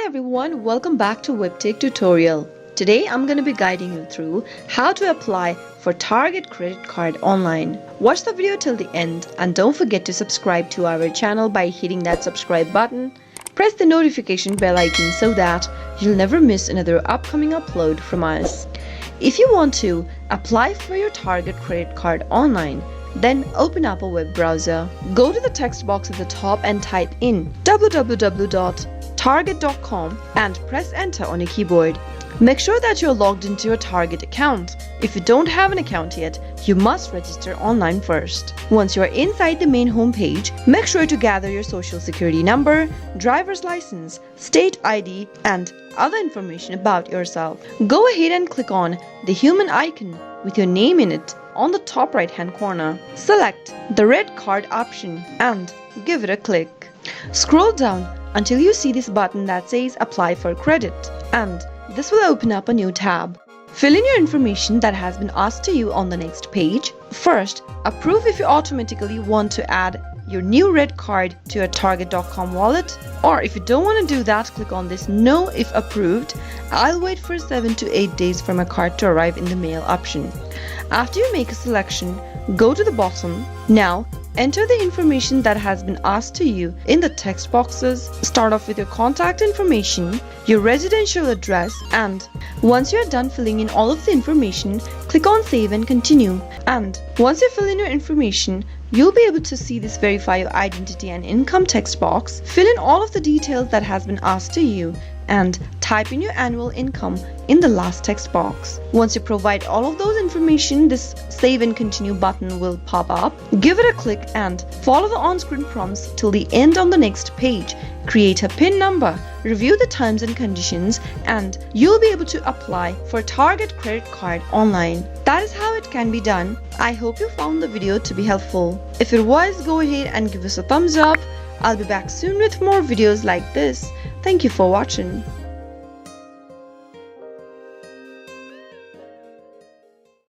everyone, welcome back to Webtech Tutorial. Today I'm going to be guiding you through how to apply for Target credit card online. Watch the video till the end and don't forget to subscribe to our channel by hitting that subscribe button. Press the notification bell icon so that you'll never miss another upcoming upload from us. If you want to apply for your Target credit card online, then open up a web browser. Go to the text box at the top and type in www.target.com and press enter on your keyboard. Make sure that you're logged into your Target account. If you don't have an account yet, you must register online first. Once you are inside the main home page, make sure to gather your social security number, driver's license, state ID, and other information about yourself. Go ahead and click on the human icon with your name in it on the top right hand corner. Select the red card option and give it a click. Scroll down until you see this button that says apply for credit, and this will open up a new tab. Fill in your information that has been asked to you on the next page. First, approve if you automatically want to add your new red card to your Target.com wallet, or if you don't want to do that, click on this no if approved. I'll wait for 7 to 8 days for my card to arrive in the mail option. After you make a selection, go to the bottom. Now, enter the information that has been asked to you in the text boxes. Start off with your contact information, your residential address, and once you're done filling in all of the information, click on save and continue. And once you fill in your information, you'll be able to see this verify your identity and income text box. Fill in all of the details that has been asked to you and type in your annual income in the last text box. Once you provide all of those information, this save and continue button will pop up. Give it a click and follow the on-screen prompts till the end on the next page. Create a PIN number, review the terms and conditions, and you'll be able to apply for Target credit card online. That is how it can be done. I hope you found the video to be helpful. If it was, go ahead and give us a thumbs up. I'll be back soon with more videos like this. Thank you for watching.